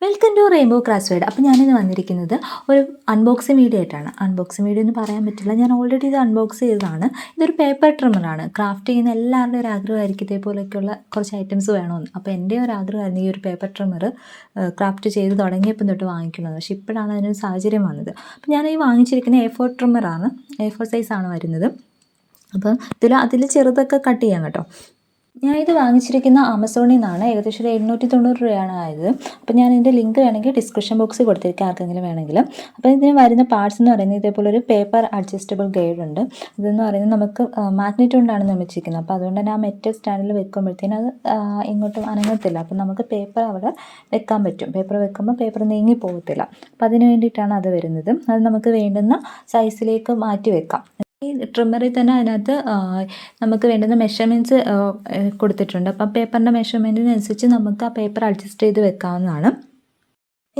Welcome to rainbow crafts. അപ്പോൾ ഞാനിന്ന് വന്നിരിക്കുന്നത് ഒരു അൺബോക്സിങ് വീഡിയോ ആയിട്ടാണ്. അൺബോക്സിങ് വീഡിയോ എന്ന് പറയാൻ പറ്റില്ല, ഞാൻ ഓൾറെഡി ഇത് അൺബോക്സ് ചെയ്തതാണ്. ഇതൊരു പേപ്പർ ട്രിമ്മറാണ്. ക്രാഫ്റ്റ് ചെയ്യുന്ന എല്ലാവരുടെയും ഒരു ആഗ്രഹമായിരിക്കും ഇതേപോലെയൊക്കെയുള്ള കുറച്ച് ഐറ്റംസ് വേണമെന്ന്. അപ്പോൾ എൻ്റെ ഒരു ആഗ്രഹമായിരുന്നു ഈ ഒരു പേപ്പർ ട്രിമ്മർ ക്രാഫ്റ്റ് ചെയ്ത് തുടങ്ങിയപ്പം തൊട്ട് വാങ്ങിക്കുന്നത്. പക്ഷേ ഇപ്പോഴാണ് അതിനൊരു സാഹചര്യം വന്നത്. അപ്പോൾ ഞാൻ ഈ വാങ്ങിച്ചിരിക്കുന്ന A4 ട്രിമ്മറാണ്. A4 സൈസാണ് വരുന്നത്. അപ്പം അതിൽ ചെറുതൊക്കെ കട്ട് ചെയ്യാം കേട്ടോ. ഞാനിത് വാങ്ങിച്ചിരിക്കുന്ന ആമസോണിൽ നിന്നാണ്. ഏകദേശം ഒരു 890 രൂപയാണ് ആയത്. അപ്പോൾ ഞാൻ ഇതിൻ്റെ ലിങ്ക് വേണമെങ്കിൽ ഡിസ്ക്രിപ്ഷൻ ബോക്സിൽ കൊടുത്തിരിക്കാം, ആർക്കെങ്കിലും വേണമെങ്കിൽ. അപ്പോൾ ഇതിന് വരുന്ന പാർട്സ് എന്ന് പറയുന്നത് ഇതേപോലെ ഒരു പേപ്പർ അഡ്ജസ്റ്റബിൾ ഗൈഡ് ഉണ്ട്. ഇതെന്ന് പറയുന്നത് നമുക്ക് മാഗ്നറ്റ് കൊണ്ടാണ് നിർമ്മിച്ചിരിക്കുന്നത്. അപ്പോൾ അതുകൊണ്ട് തന്നെ ആ മെറ്റൽ സ്റ്റാൻഡിൽ വെക്കുമ്പോഴത്തേനും അത് ഇങ്ങോട്ടും അനങ്ങത്തില്ല. അപ്പോൾ നമുക്ക് പേപ്പർ അവിടെ വെക്കാൻ പറ്റും. പേപ്പർ വെക്കുമ്പോൾ പേപ്പർ നീങ്ങി പോകത്തില്ല. അപ്പോൾ അതിന് വേണ്ടിയിട്ടാണ് അത് വരുന്നത്. അത് നമുക്ക് വേണ്ടുന്ന സൈസിലേക്ക് മാറ്റി വെക്കാം. ഈ ട്രിമ്മറിൽ തന്നെ അതിനകത്ത് നമുക്ക് വേണ്ടുന്ന മെഷർമെൻറ്റ്സ് കൊടുത്തിട്ടുണ്ട്. അപ്പം പേപ്പറിൻ്റെ മെഷർമെൻറ്റിനനുസരിച്ച് നമുക്ക് ആ പേപ്പർ അഡ്ജസ്റ്റ് ചെയ്ത് വെക്കാവുന്നതാണ്.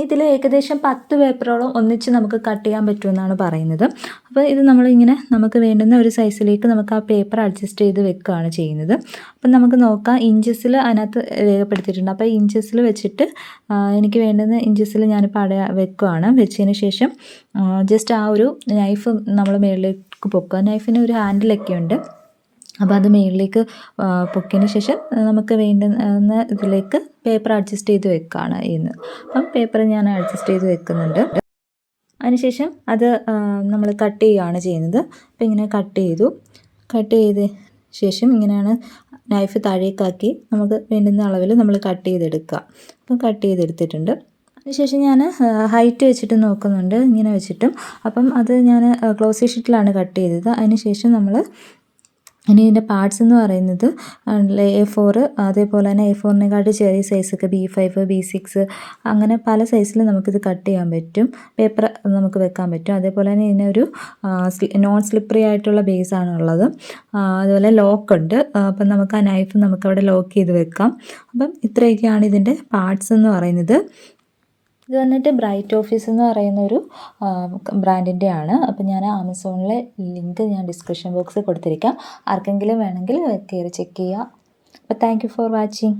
ഇതിൽ ഏകദേശം 10 പേപ്പറോളം ഒന്നിച്ച് നമുക്ക് കട്ട് ചെയ്യാൻ പറ്റുമെന്നാണ് പറയുന്നത്. അപ്പോൾ ഇത് നമ്മളിങ്ങനെ നമുക്ക് വേണ്ടുന്ന ഒരു സൈസിലേക്ക് നമുക്ക് ആ പേപ്പർ അഡ്ജസ്റ്റ് ചെയ്ത് വെക്കുകയാണ് ചെയ്യുന്നത്. അപ്പം നമുക്ക് നോക്കാം, ഇഞ്ചസിൽ അതിനകത്ത് രേഖപ്പെടുത്തിയിട്ടുണ്ട്. അപ്പോൾ ഇഞ്ചസിൽ വെച്ചിട്ട് എനിക്ക് വേണ്ടുന്ന ഇഞ്ചസിൽ ഞാനിപ്പോൾ വെക്കുകയാണ്. വെച്ചതിന് ശേഷം ജസ്റ്റ് ആ ഒരു നൈഫ് നമ്മൾ മുകളിലേക്ക് പൊക്കുക. നൈഫിന് ഒരു ഹാൻഡിലൊക്കെ ഉണ്ട്. അപ്പോൾ അത് മുകളിലേക്ക് പൊക്കിയതിന് ശേഷം നമുക്ക് വേണ്ടുന്ന ഇതിലേക്ക് പേപ്പർ അഡ്ജസ്റ്റ് ചെയ്ത് വെക്കുകയാണ് ചെയ്യുന്നത്. അപ്പം പേപ്പർ ഞാൻ അഡ്ജസ്റ്റ് ചെയ്ത് വെക്കുന്നുണ്ട്. അതിനുശേഷം അത് നമ്മൾ കട്ട് ചെയ്യുകയാണ് ചെയ്യുന്നത്. അപ്പോൾ ഇങ്ങനെ കട്ട് ചെയ്ത ശേഷം ഇങ്ങനെയാണ് നൈഫ് താഴേക്കാക്കി നമുക്ക് വേണ്ടുന്ന അളവിൽ നമ്മൾ കട്ട് ചെയ്തെടുക്കുക. അപ്പം കട്ട് ചെയ്തെടുത്തിട്ടുണ്ട്. അതിനുശേഷം ഞാൻ ഹൈറ്റ് വെച്ചിട്ട് നോക്കുന്നുണ്ട്, ഇങ്ങനെ വെച്ചിട്ടും. അപ്പം അത് ഞാൻ ഗ്ലോസി ഷീറ്റിലാണ് കട്ട് ചെയ്തത്. അതിനുശേഷം നമ്മൾ ഇനി ഇതിൻ്റെ പാർട്സ് എന്ന് പറയുന്നത് A4, അതേപോലെ തന്നെ A4-നെക്കാട്ട് ചെറിയ സൈസൊക്കെ B5, B6 അങ്ങനെ പല സൈസിൽ നമുക്കിത് കട്ട് ചെയ്യാൻ പറ്റും. പേപ്പർ നമുക്ക് വെക്കാൻ പറ്റും. അതേപോലെ തന്നെ ഇതിനൊരു നോൺ സ്ലിപ്പറി ആയിട്ടുള്ള ബേസാണ് ഉള്ളത്. അതുപോലെ ലോക്കുണ്ട്. അപ്പം നമുക്ക് ആ നൈഫ് നമുക്കവിടെ ലോക്ക് ചെയ്ത് വെക്കാം. അപ്പം ഇത്രയൊക്കെയാണ് ഇതിൻ്റെ പാർട്സ് എന്ന് പറയുന്നത്. ഇത് വന്നിട്ട് ബ്രൈറ്റ് ഓഫീസ് എന്ന് പറയുന്നൊരു ബ്രാൻഡിൻ്റെ ആണ്. അപ്പോൾ ഞാൻ ആമസോണിലെ ലിങ്ക് ഞാൻ ഡിസ്ക്രിപ്ഷൻ ബോക്സിൽ കൊടുത്തിരിക്കാം, ആർക്കെങ്കിലും വേണമെങ്കിൽ കയറി ചെക്ക് ചെയ്യുക. അപ്പോൾ താങ്ക് യു ഫോർ വാച്ചിങ്.